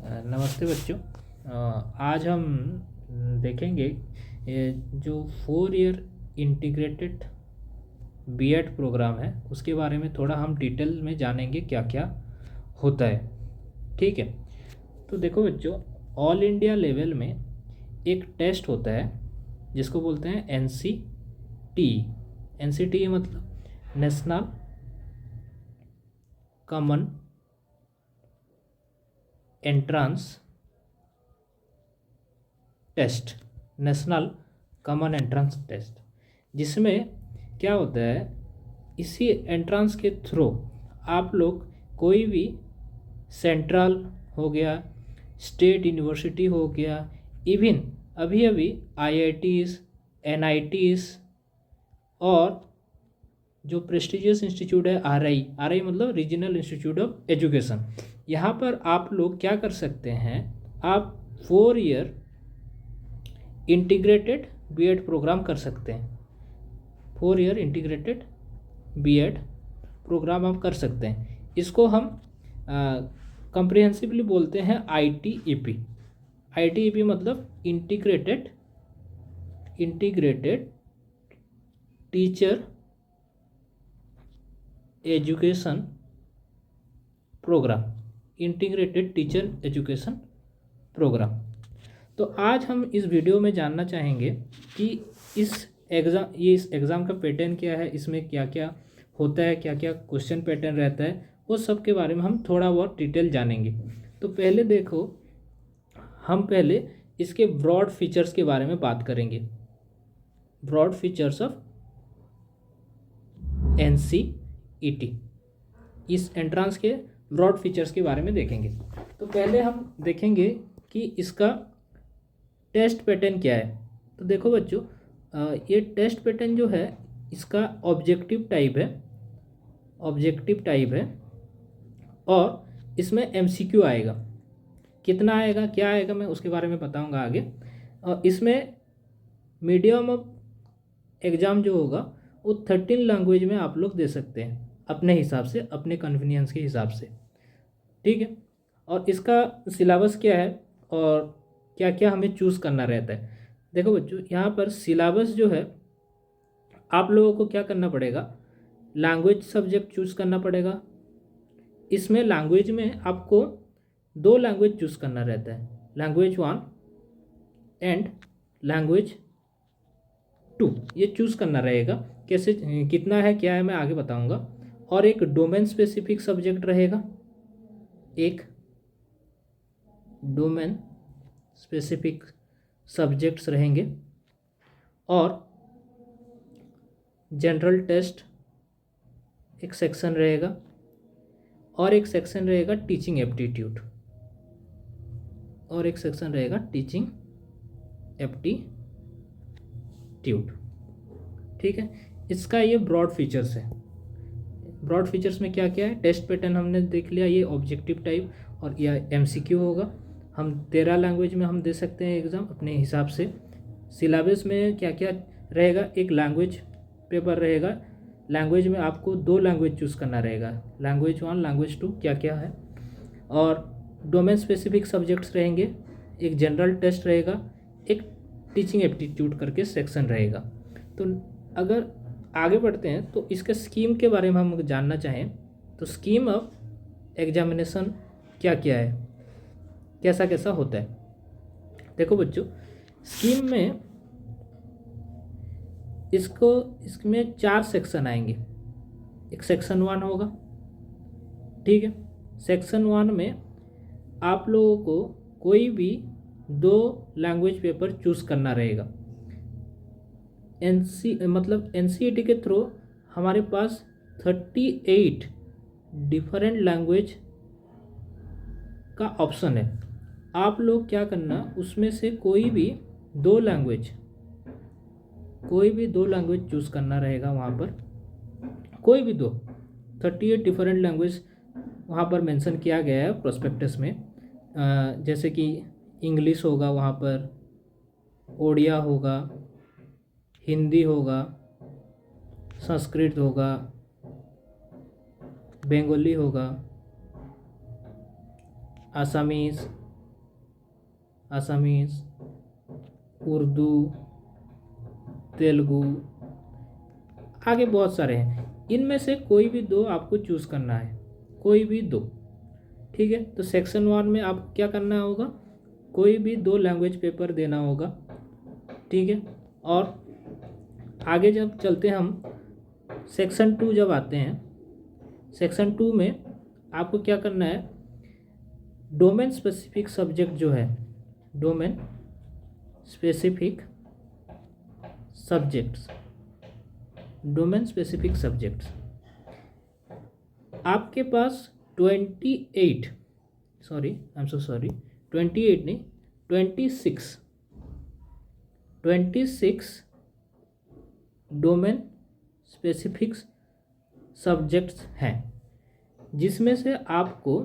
नमस्ते बच्चों। आज हम देखेंगे जो 4 ईयर इंटीग्रेटेड बीएड प्रोग्राम है उसके बारे में थोड़ा हम डिटेल में जानेंगे क्या क्या होता है। ठीक है, तो देखो बच्चों, ऑल इंडिया लेवल में एक टेस्ट होता है जिसको बोलते हैं एनसीटी। एनसीटी मतलब national common entrance test, national common entrance test, जिसमें क्या होता है, इसी एंट्रेंस के थ्रू आप लोग कोई भी सेंट्रल हो गया, स्टेट यूनिवर्सिटी हो गया, इवन अभी अभी आईआईटीज़, एनआईटीज़ और जो प्रेस्टिजियस इंस्टीट्यूट है आरआई मतलब रीजनल इंस्टीट्यूट ऑफ एजुकेशन, यहाँ पर आप लोग क्या कर सकते हैं, आप 4 ईयर इंटीग्रेटेड बीएड प्रोग्राम कर सकते हैं। 4 ईयर इंटीग्रेटेड बीएड प्रोग्राम आप कर सकते हैं। इसको हम कंप्रिहेंसिवली बोलते हैं आईटीईपी। आईटीईपी मतलब integrated teacher education programme, integrated teacher education programme. तो आज हम इस वीडियो में जानना चाहेंगे कि इस एग्ज़ाम का पैटर्न क्या है, इसमें क्या क्या होता है, क्या क्या क्वेश्चन पैटर्न रहता है, वो सब के बारे में हम थोड़ा बहुत डिटेल जानेंगे। तो पहले देखो, हम पहले इसके ब्रॉड फीचर्स के बारे में बात करेंगे। ब्रॉड फीचर्स ऑफ एनसीईटी, इस एंट्रेंस के ब्रॉड फीचर्स के बारे में देखेंगे। तो पहले हम देखेंगे कि इसका टेस्ट पैटर्न क्या है। तो देखो बच्चों, ये टेस्ट पैटर्न जो है इसका ऑब्जेक्टिव टाइप है और इसमें एमसीक्यू आएगा। कितना आएगा, क्या आएगा, मैं उसके बारे में बताऊंगा आगे। और इसमें मीडियम ऑफ एग्ज़ाम जो होगा वो 13 लैंग्वेज में आप लोग दे सकते हैं अपने हिसाब से, अपने कन्वीनियंस के हिसाब से। ठीक है, और इसका सिलेबस क्या है और क्या क्या हमें चूज़ करना रहता है। देखो बच्चों, यहाँ पर सिलेबस जो है आप लोगों को क्या करना पड़ेगा, लैंग्वेज सब्जेक्ट चूज़ करना पड़ेगा। इसमें लैंग्वेज में आपको 2 लैंग्वेज चूज़ करना रहता है, लैंग्वेज 1 एंड लैंग्वेज 2, ये चूज़ करना रहेगा। कैसे, कितना है, क्या है, मैं आगे बताऊंगा। और एक डोमेन स्पेसिफिक सब्जेक्ट रहेगा, एक डोमेन स्पेसिफिक सब्जेक्ट्स रहेंगे, और जनरल टेस्ट एक सेक्शन रहेगा, और एक सेक्शन रहेगा टीचिंग एप्टीट्यूड, और एक सेक्शन रहेगा टीचिंग एप्टीट्यूड। ठीक है, इसका ये ब्रॉड फीचर्स है। ब्रॉड फीचर्स में क्या क्या है, टेस्ट पैटर्न हमने देख लिया, ये ऑब्जेक्टिव टाइप और यह एमसीक्यू होगा। हम 13 लैंग्वेज में हम दे सकते हैं एग्ज़ाम अपने हिसाब से। सिलेबस में क्या क्या रहेगा, एक लैंग्वेज पेपर रहेगा, लैंग्वेज में आपको 2 लैंग्वेज चूज़ करना रहेगा, लैंग्वेज 1 लैंग्वेज 2 क्या क्या है। और डोमेन स्पेसिफिक सब्जेक्ट्स रहेंगे, एक जनरल टेस्ट रहेगा, एक टीचिंग एप्टीट्यूड करके सेक्शन रहेगा। तो अगर आगे बढ़ते हैं तो इसके स्कीम के बारे में हम जानना चाहें तो स्कीम ऑफ एग्जामिनेशन क्या क्या है, कैसा कैसा होता है। देखो बच्चों, स्कीम में इसमें 4 सेक्शन आएंगे। एक सेक्शन 1 होगा, ठीक है। सेक्शन 1 में आप लोगों को कोई भी 2 लैंग्वेज पेपर चूज़ करना रहेगा। एनसीईटी के थ्रू हमारे पास 38 डिफरेंट लैंग्वेज का ऑप्शन है। आप लोग क्या करना, उसमें से कोई भी 2 लैंग्वेज चूज़ करना रहेगा। वहाँ पर कोई भी 38 डिफरेंट लैंग्वेज वहाँ पर मेंशन किया गया है प्रोस्पेक्टस में। जैसे कि इंग्लिश होगा, वहाँ पर ओडिया होगा, हिंदी होगा, संस्कृत होगा, बंगाली होगा, आसामीज़, असमीज, उर्दू, तेलुगु, आगे बहुत सारे हैं। इनमें से कोई भी दो आपको चूज़ करना है, कोई भी दो। ठीक है, तो सेक्शन 1 में आपको क्या करना होगा, कोई भी दो लैंग्वेज पेपर देना होगा। ठीक है, और आगे जब चलते हैं हम सेक्शन 2 जब आते हैं, सेक्शन 2 में आपको क्या करना है, डोमेन स्पेसिफिक सब्जेक्ट जो है, domain specific subjects, domain specific subjects आपके पास 28 नहीं, 26 डोमेन स्पेसिफिक सब्जेक्ट्स हैं, जिसमें से आपको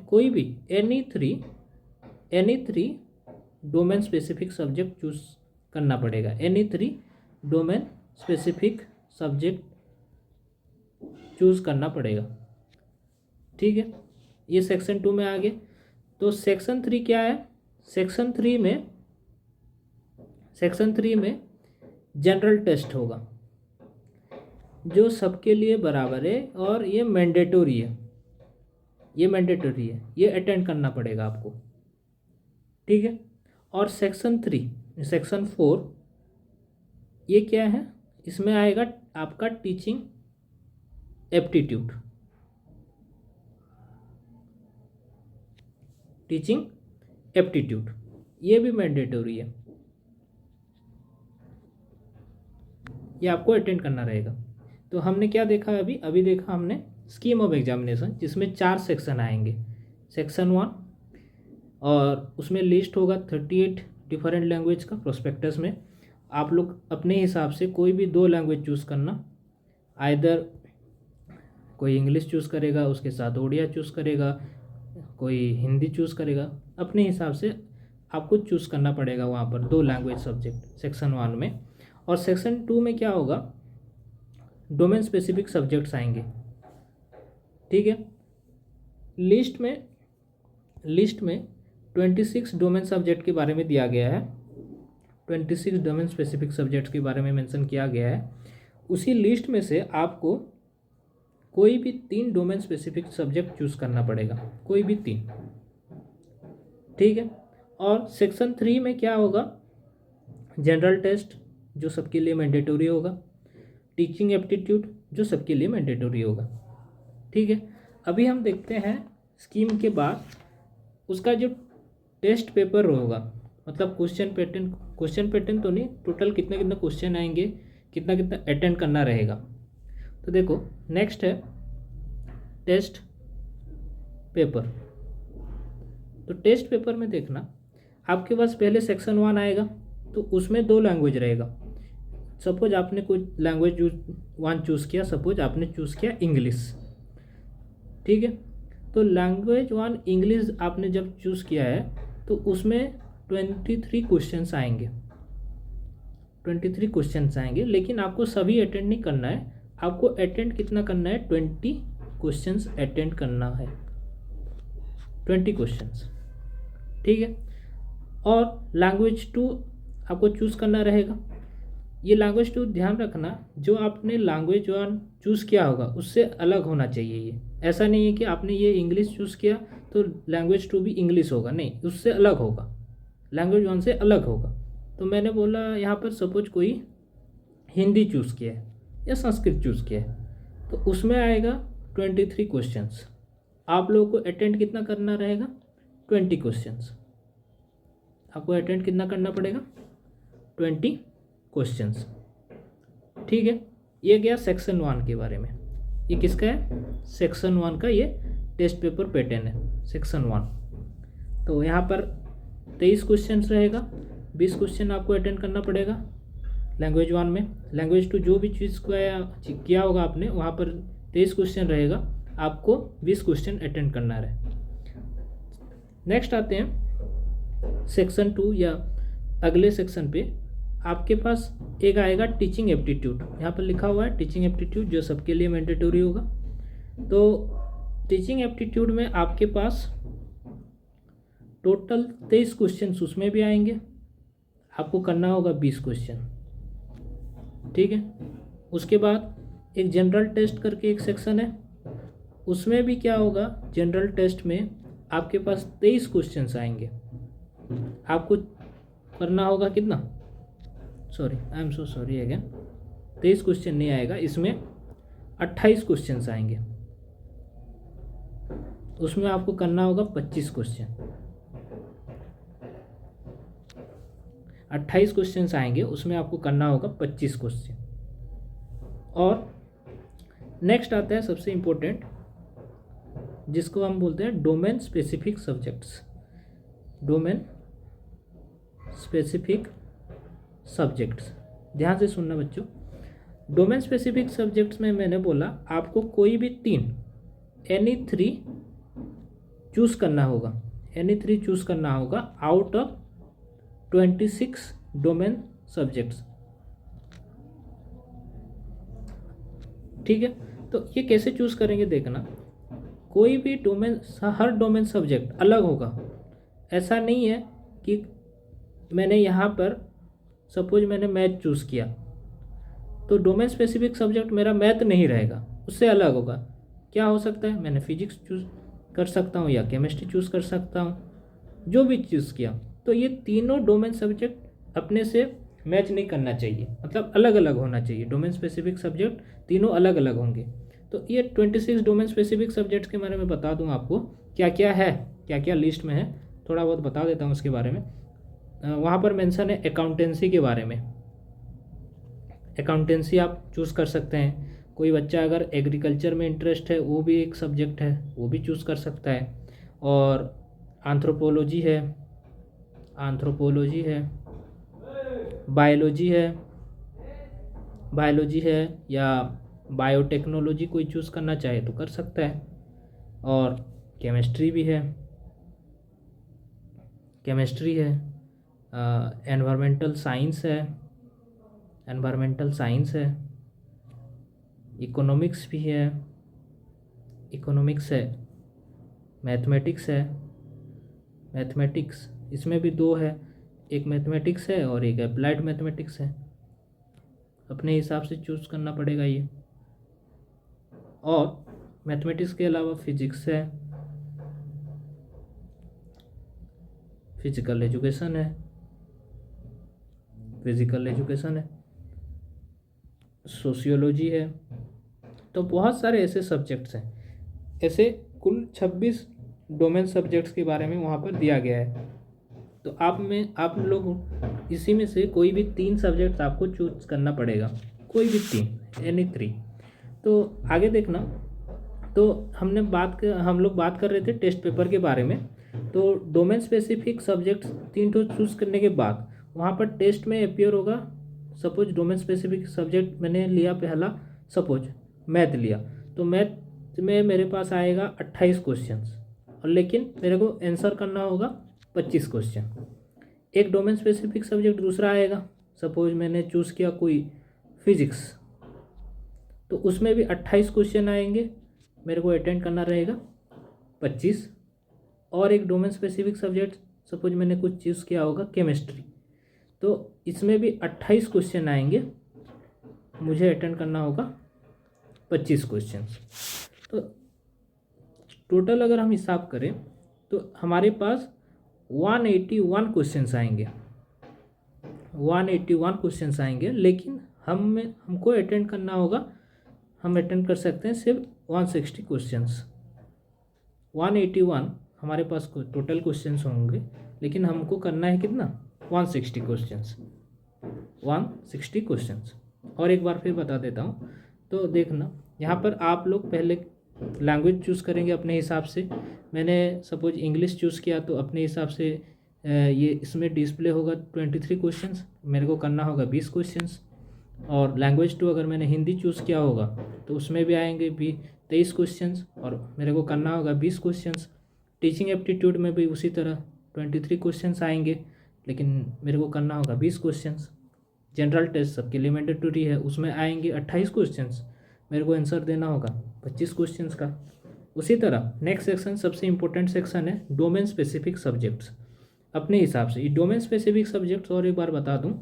कोई भी any three domain specific subject choose करना पड़ेगा। Any 3 domain specific subject choose करना पड़ेगा। ठीक है, ये सेक्शन 2 में आ गए। तो सेक्शन 3 क्या है, सेक्शन 3 में जनरल टेस्ट होगा, जो सबके लिए बराबर है, और ये मैंडेटरी है, ये अटेंड करना पड़ेगा आपको। ठीक है, और सेक्शन 4 ये क्या है, इसमें आएगा आपका टीचिंग एप्टीट्यूड, ये भी मैंडेटरी है, ये आपको अटेंड करना रहेगा। तो हमने क्या देखा, अभी देखा हमने स्कीम ऑफ एग्जामिनेशन, जिसमें 4 सेक्शन आएंगे। सेक्शन 1, और उसमें लिस्ट होगा 38 डिफरेंट लैंग्वेज का। प्रोस्पेक्टस में आप लोग अपने हिसाब से कोई भी 2 लैंग्वेज चूज़ करना, आइदर कोई इंग्लिश चूज़ करेगा, उसके साथ उड़िया चूज़ करेगा, कोई हिंदी चूज़ करेगा, अपने हिसाब से आपको चूज़ करना पड़ेगा वहाँ पर 2 लैंग्वेज सब्जेक्ट सेक्शन 1 में। और सेक्शन 2 में क्या होगा, डोमेन स्पेसिफिक सब्जेक्ट्स आएंगे। ठीक है, लिस्ट में 26 डोमेन सब्जेक्ट के बारे में दिया गया है, 26 डोमेन स्पेसिफिक सब्जेक्ट्स के बारे में मेंशन किया गया है। उसी लिस्ट में से आपको कोई भी 3 डोमेन स्पेसिफिक सब्जेक्ट चूज़ करना पड़ेगा, कोई भी 3। ठीक है, और सेक्शन 3 में क्या होगा, जनरल टेस्ट जो सबके लिए मैंडेटरी होगा, टीचिंग एप्टीट्यूड जो सबके लिए मैंडेटरी होगा। ठीक है, अभी हम देखते हैं स्कीम के बाद उसका जो टेस्ट पेपर होगा, मतलब क्वेश्चन पैटर्न तो नहीं, टोटल कितना क्वेश्चन आएंगे, कितना अटेंड करना रहेगा। तो देखो, नेक्स्ट है टेस्ट पेपर। तो टेस्ट पेपर में देखना, आपके पास पहले सेक्शन 1 आएगा, तो उसमें 2 लैंग्वेज रहेगा। सपोज आपने कोई लैंग्वेज 1 चूज़ किया, सपोज आपने चूज़ किया इंग्लिश। ठीक है, तो लैंग्वेज 1 इंग्लिश आपने जब चूज़ किया है, तो उसमें 23 क्वेश्चंस आएंगे, 23 क्वेश्चंस आएंगे, लेकिन आपको सभी अटेंड नहीं करना है। आपको अटेंड कितना करना है, 20 क्वेश्चंस अटेंड करना है, 20 क्वेश्चंस। ठीक है, और लैंग्वेज 2 आपको चूज़ करना रहेगा। ये लैंग्वेज 2 ध्यान रखना, जो आपने लैंग्वेज 1 चूज़ किया होगा उससे अलग होना चाहिए। ये ऐसा नहीं है कि आपने ये इंग्लिश चूज़ किया तो लैंग्वेज 2 भी इंग्लिश होगा, नहीं, उससे अलग होगा, लैंग्वेज 1 से अलग होगा। तो मैंने बोला यहाँ पर सपोज कोई हिंदी चूज़ किया है या संस्कृत चूज़ किया है, तो उसमें आएगा 23 क्वेश्चंस। आप लोगों को अटेंड कितना करना रहेगा, 20 क्वेश्चंस। आपको अटेंड कितना करना पड़ेगा, 20 क्वेश्चंस। ठीक है, ये गया सेक्शन 1 के बारे में। ये किसका है, सेक्शन 1 का ये टेस्ट पेपर पैटर्न है, सेक्शन 1। तो यहाँ पर 23 क्वेश्चंस रहेगा, 20 क्वेश्चन आपको अटेंड करना पड़ेगा लैंग्वेज 1 में। लैंग्वेज 2 जो भी चीज़ किया होगा आपने, वहाँ पर 23 क्वेश्चन रहेगा, आपको 20 क्वेश्चन अटेंड करना है। नेक्स्ट आते हैं सेक्शन 2 या अगले सेक्शन पे। आपके पास एक आएगा टीचिंग एप्टीट्यूड, यहाँ पर लिखा हुआ है टीचिंग एप्टीट्यूड, जो सबके लिए मैंडेटरी होगा। तो टीचिंग एप्टीट्यूड में आपके पास टोटल 23 क्वेश्चन उसमें भी आएंगे, आपको करना होगा 20 क्वेश्चन, ठीक है। उसके बाद एक जनरल टेस्ट करके एक सेक्शन है, उसमें भी क्या होगा, जनरल टेस्ट में आपके पास 23 क्वेश्चंस आएंगे, आपको करना होगा कितना, sorry I am so sorry again, 23 question नहीं आएगा, इसमें 28 क्वेश्चंस आएंगे, उसमें आपको करना होगा 25 क्वेश्चन, 28 क्वेश्चंस आएंगे, उसमें आपको करना होगा 25 क्वेश्चन। और नेक्स्ट आता है सबसे इम्पोर्टेंट, जिसको हम बोलते हैं domain specific subjects. Domain specific subjects, ध्यान से सुनना बच्चों। डोमेन स्पेसिफिक सब्जेक्ट्स में मैंने बोला आपको कोई भी 3 एनी 3 चूज करना होगा, एनी 3 चूज करना होगा आउट ऑफ 26 डोमेन सब्जेक्ट्स, ठीक है। तो ये कैसे चूज करेंगे देखना, कोई भी डोमेन, हर डोमेन सब्जेक्ट अलग होगा, ऐसा नहीं है कि मैंने यहाँ पर सपोज मैंने मैथ चूज़ किया तो डोमेन स्पेसिफिक सब्जेक्ट मेरा मैथ नहीं रहेगा, उससे अलग होगा। क्या हो सकता है, मैंने फिजिक्स चूज़ कर सकता हूँ या केमिस्ट्री चूज़ कर सकता हूँ, जो भी चूज़ किया। तो ये तीनों डोमेन सब्जेक्ट अपने से मैच नहीं करना चाहिए, मतलब अलग अलग होना चाहिए, डोमेन स्पेसिफिक सब्जेक्ट तीनों अलग अलग होंगे। तो ये 26 डोमेन स्पेसिफिक सब्जेक्ट्स के बारे में बता दूँ आपको क्या क्या है, क्या क्या लिस्ट में है, थोड़ा बहुत बता देता हूँ उसके बारे में। वहाँ पर मेंशन है अकाउंटेंसी के बारे में, अकाउंटेंसी आप चूज़ कर सकते हैं। कोई बच्चा अगर एग्रीकल्चर में इंटरेस्ट है वो भी एक सब्जेक्ट है, वो भी चूज़ कर सकता है। और एंथ्रोपोलॉजी है, एंथ्रोपोलॉजी है, बायोलॉजी है, बायोलॉजी है, या बायोटेक्नोलॉजी कोई चूज़ करना चाहे तो कर सकता है। और केमिस्ट्री भी है, केमिस्ट्री है, एनवायरमेंटल साइंस है, एनवायरमेंटल साइंस है, इकोनॉमिक्स भी है, इकोनॉमिक्स है, मैथमेटिक्स है, मैथमेटिक्स इसमें भी 2 है, एक मैथमेटिक्स है और एक अप्लाइड मैथमेटिक्स है, अपने हिसाब से चूज़ करना पड़ेगा ये। और मैथमेटिक्स के अलावा फिजिक्स है, फिजिकल एजुकेशन है, फिजिकल एजुकेशन है, सोशियोलॉजी है। तो बहुत सारे ऐसे सब्जेक्ट्स हैं, ऐसे कुल 26 डोमेन सब्जेक्ट्स के बारे में वहाँ पर दिया गया है। तो आप लोग इसी में से कोई भी 3 सब्जेक्ट्स आपको चूज करना पड़ेगा, कोई भी 3, एनी 3। तो आगे देखना, तो हम लोग बात कर रहे थे टेस्ट पेपर के बारे में। तो डोमेन स्पेसिफिक सब्जेक्ट्स 3 तो चूज़ करने के बाद वहाँ पर टेस्ट में अपियर होगा। सपोज डोमेन स्पेसिफिक सब्जेक्ट मैंने लिया पहला, सपोज मैथ लिया, तो मैथ में मेरे पास आएगा 28 क्वेश्चंस, और लेकिन मेरे को आंसर करना होगा 25 क्वेश्चन। एक डोमेन स्पेसिफिक सब्जेक्ट दूसरा आएगा, सपोज मैंने चूज़ किया कोई फिजिक्स, तो उसमें भी 28 क्वेश्चन आएंगे, मेरे को अटेंड करना रहेगा 25। और एक डोमेन स्पेसिफिक सब्जेक्ट सपोज मैंने कुछ चूज़ किया होगा केमिस्ट्री, तो इसमें भी 28 क्वेश्चन आएंगे, मुझे अटेंड करना होगा 25 क्वेश्चन। तो टोटल अगर हम हिसाब करें तो हमारे पास 181 क्वेश्चंस आएंगे, 181 क्वेश्चंस आएंगे, लेकिन हमको अटेंड करना होगा, हम अटेंड कर सकते हैं सिर्फ 160 क्वेश्चंस। 181 हमारे पास टोटल क्वेश्चंस होंगे, लेकिन हमको करना है कितना, 160 क्वेश्चंस, 160 क्वेश्चंस। और एक बार फिर बता देता हूँ, तो देखना यहाँ पर आप लोग पहले लैंग्वेज चूज़ करेंगे अपने हिसाब से। मैंने सपोज इंग्लिश चूज़ किया तो अपने हिसाब से ये इसमें डिस्प्ले होगा 23 क्वेश्चंस, मेरे को करना होगा 20 क्वेश्चंस। और लैंग्वेज 2 अगर मैंने हिंदी चूज़ किया होगा तो उसमें भी आएंगे भी 23 क्वेश्चंस, और मेरे को करना होगा 20 क्वेश्चंस। टीचिंग एप्टीट्यूड में भी उसी तरह 23 क्वेश्चंस आएंगे, लेकिन मेरे को करना होगा 20 क्वेश्चंस। जनरल टेस्ट सबके लिए मैंडेटरी है, उसमें आएंगे 28 क्वेश्चंस, मेरे को आंसर देना होगा 25 क्वेश्चंस का। उसी तरह नेक्स्ट सेक्शन सबसे इम्पोर्टेंट सेक्शन है डोमेन स्पेसिफिक सब्जेक्ट्स। अपने हिसाब से ये डोमेन स्पेसिफिक सब्जेक्ट्स, और एक बार बता दूं,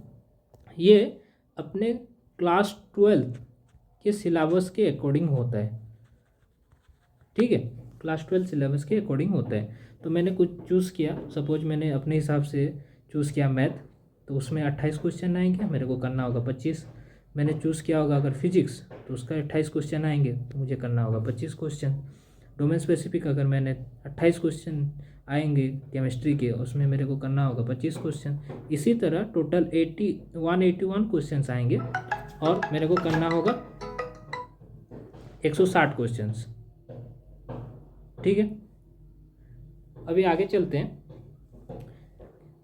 ये अपने क्लास 12 के सिलेबस के अकॉर्डिंग होता है। ठीक है, क्लास 12 सिलेबस के अकॉर्डिंग होता है। तो मैंने कुछ चूज़ किया, सपोज मैंने अपने हिसाब से चूज़ किया मैथ, तो उसमें 28 क्वेश्चन आएंगे, मेरे को करना होगा 25। मैंने चूज़ किया होगा अगर फिजिक्स, तो उसका 28 क्वेश्चन आएंगे, तो मुझे करना होगा 25 क्वेश्चन। डोमेन स्पेसिफिक अगर मैंने 28 क्वेश्चन आएंगे केमिस्ट्री के, उसमें मेरे को करना होगा 25 क्वेश्चन। इसी तरह टोटल 181 क्वेश्चन आएंगे और मेरे को करना होगा 160 क्वेश्चन। ठीक है, अभी आगे चलते हैं।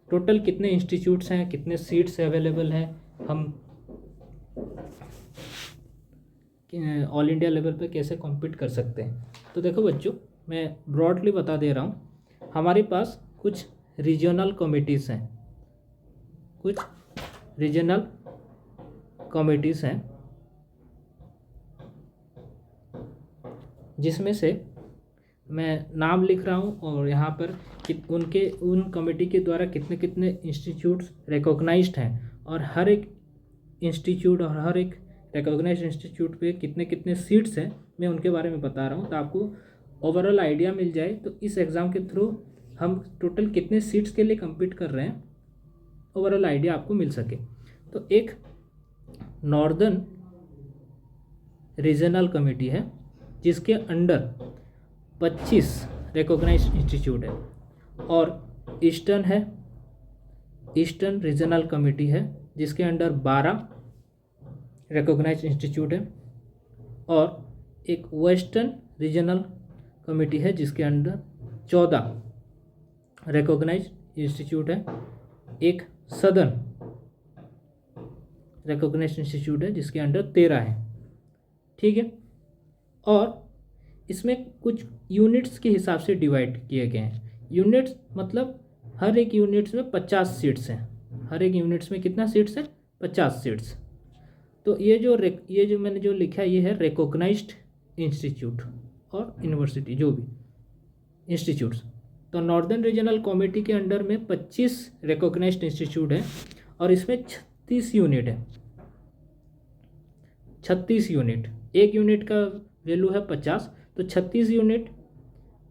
टोटल कितने इंस्टीट्यूट्स हैं, कितने सीट्स अवेलेबल हैं, हम ऑल इंडिया लेवल पे कैसे कॉम्पीट कर सकते हैं। तो देखो बच्चों, मैं ब्रॉडली बता दे रहा हूँ। हमारे पास कुछ रीजनल कमिटीज़ हैं, कुछ रीजनल कमिटीज़ हैं, जिसमें से मैं नाम लिख रहा हूँ और यहाँ पर उन कमेटी के द्वारा कितने कितने इंस्टीट्यूट्स रिकॉग्नाइज्ड हैं, और हर एक इंस्टीट्यूट और हर एक रिकॉग्नाइज्ड इंस्टीट्यूट पे कितने कितने सीट्स हैं, मैं उनके बारे में बता रहा हूँ, तो आपको ओवरऑल आइडिया मिल जाए। तो इस एग्ज़ाम के थ्रू हम टोटल कितने सीट्स के लिए कम्पीट कर रहे हैं, ओवरऑल आइडिया आपको मिल सके। तो एक नॉर्दर्न रीजनल कमेटी है, जिसके अंडर 25 रिकॉग्नाइज्ड इंस्टीट्यूट है, और ईस्टर्न है, ईस्टर्न रीजनल कमेटी है, जिसके अंडर 12 रिकॉग्नाइज्ड इंस्टीट्यूट है, और एक वेस्टर्न रीजनल कमेटी है, जिसके अंडर 14 रिकॉग्नाइज्ड इंस्टीट्यूट है, एक सदर्न रिकॉग्नाइज्ड इंस्टीट्यूट है, जिसके अंडर 13 है। ठीक है, और इसमें कुछ यूनिट्स के हिसाब से डिवाइड किए गए हैं। यूनिट्स मतलब हर एक यूनिट्स में 50 सीट्स हैं, हर एक यूनिट्स में कितना सीट्स है, 50 सीट्स। तो ये जो मैंने जो लिखा है, ये है रिकॉग्नाइज्ड इंस्टीट्यूट और यूनिवर्सिटी, जो भी इंस्टीट्यूट्स। तो नॉर्दर्न रीजनल कमेटी के अंडर में 25 रिकॉग्नाइज्ड इंस्टीट्यूट है, और इसमें 36 यूनिट है, 36 यूनिट। एक यूनिट का वैल्यू है 50, तो 36 यूनिट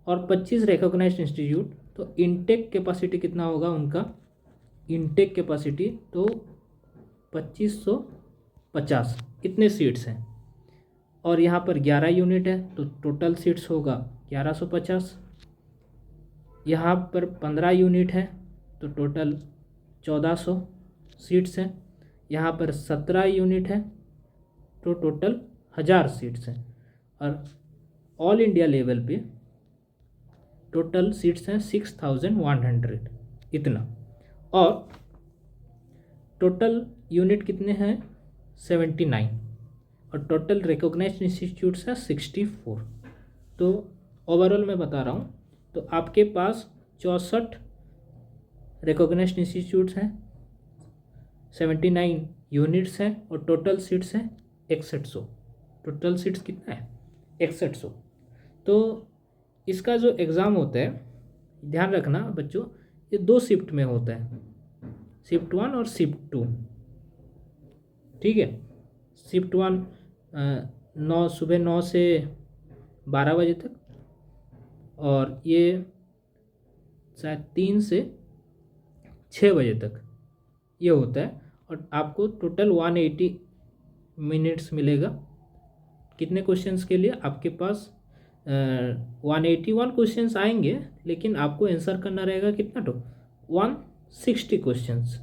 और 25 रिकॉग्नाइज्ड इंस्टीट्यूट। तो इनटेक कैपेसिटी कितना होगा उनका, इनटेक कैपेसिटी तो 2550, इतने सीट्स हैं। और यहाँ पर 11 यूनिट है, तो टोटल सीट्स होगा 1150। यहाँ पर 15 यूनिट है, तो टोटल 1400 सीट्स हैं। यहाँ पर 17 यूनिट है, तो टोटल 1000 सीट्स हैं। और ऑल इंडिया लेवल पे टोटल सीट्स हैं 6100 इतना। और टोटल यूनिट कितने हैं, 79, और टोटल रिकॉग्नाइज्ड इंस्टीट्यूट्स हैं 64। तो ओवरऑल मैं बता रहा हूँ, तो आपके पास 64 रिकॉग्नाइज्ड इंस्टीट्यूट्स हैं, 79 यूनिट्स हैं, और टोटल सीट्स हैं 6100। टोटल सीट्स कितना है, 6100। तो इसका जो एग्ज़ाम होता है, ध्यान रखना बच्चों, ये 2 शिफ्ट में होता है, शिफ्ट 1 और शिफ्ट 2। ठीक है, शिफ्ट 1 सुबह 9 से 12 बजे तक, और ये शायद 3 से 6 बजे तक ये होता है। और आपको टोटल 180 मिनट्स मिलेगा। कितने क्वेश्चंस के लिए, आपके पास 181 क्वेश्चंस आएंगे, लेकिन आपको आंसर करना रहेगा कितना, तो 160 क्वेश्चंस।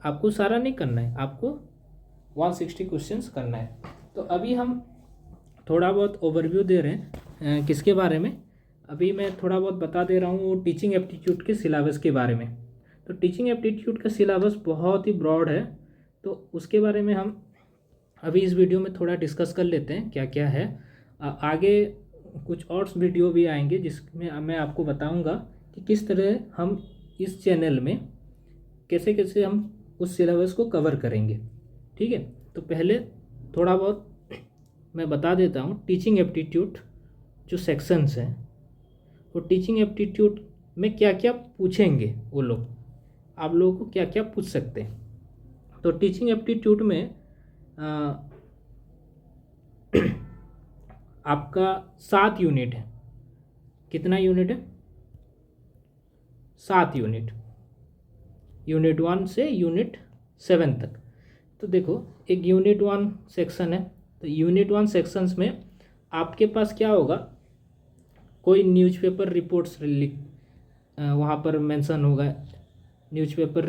आपको सारा नहीं करना है, आपको 160 क्वेश्चंस करना है। तो अभी हम थोड़ा बहुत ओवरव्यू दे रहे हैं किसके बारे में, अभी मैं थोड़ा बहुत बता दे रहा हूँ टीचिंग एप्टीट्यूड के सिलेबस के बारे में। तो टीचिंग एप्टीट्यूड का सिलेबस बहुत ही ब्रॉड है, तो उसके बारे में हम अभी इस वीडियो में थोड़ा डिस्कस कर लेते हैं क्या क्या है। आगे कुछ और वीडियो भी आएंगे, जिसमें मैं आपको बताऊंगा कि किस तरह हम इस चैनल में कैसे कैसे हम उस सिलेबस को कवर करेंगे। ठीक है, तो पहले थोड़ा बहुत मैं बता देता हूँ टीचिंग एप्टीट्यूड जो सेक्शंस हैं वो टीचिंग एप्टीट्यूड में क्या क्या पूछेंगे, वो लोग आप लोगों को क्या क्या पूछ सकते हैं। तो टीचिंग एप्टीट्यूड में आपका 7 यूनिट है। कितना यूनिट है? 7 यूनिट, यूनिट 1 से यूनिट 7 तक। तो देखो, एक यूनिट 1 सेक्शन है, तो यूनिट 1 सेक्शंस में आपके पास क्या होगा, कोई न्यूज़पेपर रिपोर्ट्स वहाँ पर मेंशन होगा, न्यूज़पेपर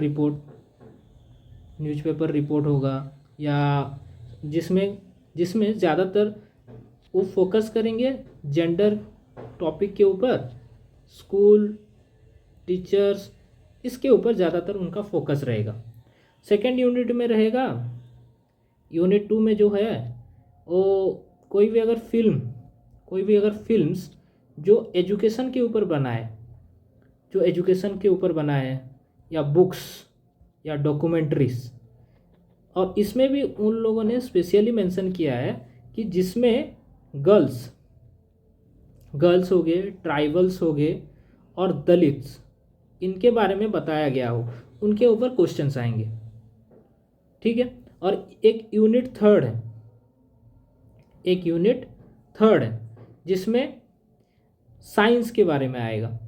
रिपोर्ट होगा, या जिसमें ज़्यादातर वो फोकस करेंगे जेंडर टॉपिक के ऊपर, स्कूल टीचर्स, इसके ऊपर ज़्यादातर उनका फोकस रहेगा। सेकेंड यूनिट में रहेगा, यूनिट 2 में जो है वो कोई भी अगर फिल्म्स जो एजुकेशन के ऊपर बना है, या बुक्स या डॉक्यूमेंट्रीज, और इसमें भी उन लोगों ने स्पेशली मेंशन किया है कि जिसमें गर्ल्स हो गए, ट्राइबल्स हो गए और दलित्स, इनके बारे में बताया गया हो, उनके ऊपर क्वेश्चंस आएंगे। ठीक है। और एक यूनिट थर्ड है जिसमें साइंस के बारे में आएगा।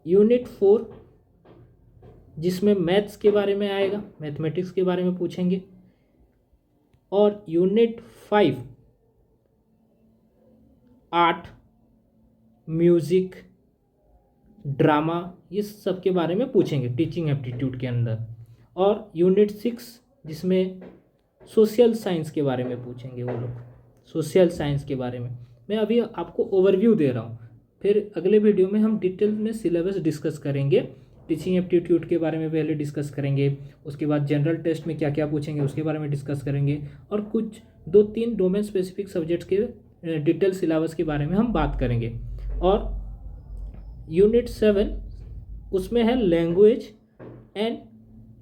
यूनिट 4 जिसमें मैथ्स के बारे में आएगा, मैथमेटिक्स के बारे में पूछेंगे। और यूनिट 5 आर्ट, म्यूज़िक, ड्रामा, ये सब के बारे में पूछेंगे टीचिंग एप्टीट्यूड के अंदर। और यूनिट 6 जिसमें सोशल साइंस के बारे में पूछेंगे वो लोग, सोशल साइंस के बारे में। मैं अभी आपको ओवरव्यू दे रहा हूँ, फिर अगले वीडियो में हम डिटेल में सिलेबस डिस्कस करेंगे। टीचिंग एप्टीट्यूड के बारे में पहले डिस्कस करेंगे, उसके बाद जनरल टेस्ट में क्या क्या पूछेंगे उसके बारे में डिस्कस करेंगे, और कुछ 2-3 डोमेन स्पेसिफिक सब्जेक्ट्स के डिटेल सिलेबस के बारे में हम बात करेंगे। और यूनिट 7 उसमें है लैंग्वेज एंड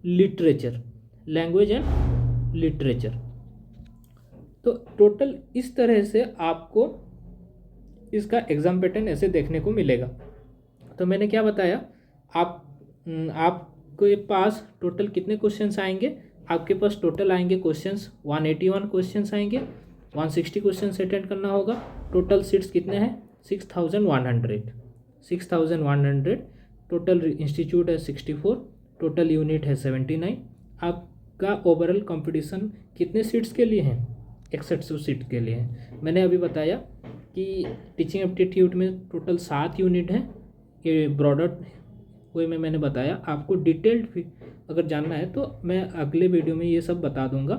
लिटरेचर। तो टोटल इस तरह से आपको इसका एग्जाम पैटर्न ऐसे देखने को मिलेगा। तो मैंने क्या बताया, आपके पास टोटल कितने क्वेश्चंस आएंगे? आपके पास टोटल आएंगे क्वेश्चंस 181 क्वेश्चंस आएंगे, 160 क्वेश्चंस अटेंड करना होगा। टोटल सीट्स कितने हैं? 6100। टोटल इंस्टीट्यूट है 64, टोटल यूनिट है 79। आपका ओवरऑल कंपटीशन कितने सीट्स के लिए है? 6100 सीट के लिए है। मैंने अभी बताया कि टीचिंग एप्टीट्यूड में टोटल 7 यूनिट है, ये ब्रॉडर वे में मैंने बताया। आपको डिटेल्ड भी अगर जानना है तो मैं अगले वीडियो में ये सब बता दूंगा।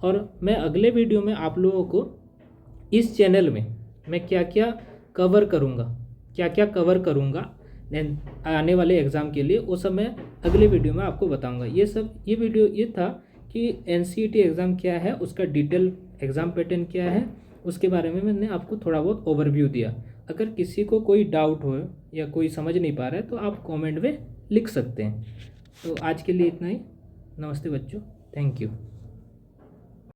और मैं अगले वीडियो में आप लोगों को इस चैनल में मैं क्या क्या कवर करूँगा आने वाले एग्ज़ाम के लिए, वो सब मैं अगले वीडियो में आपको बताऊंगा। ये वीडियो ये था कि NCET एग्ज़ाम क्या है, उसका डिटेल एग्ज़ाम पैटर्न क्या है, उसके बारे में मैंने आपको थोड़ा बहुत ओवरव्यू दिया। अगर किसी को कोई डाउट हो या कोई समझ नहीं पा रहा है तो आप कमेंट में लिख सकते हैं। तो आज के लिए इतना ही। नमस्ते बच्चों, थैंक यू।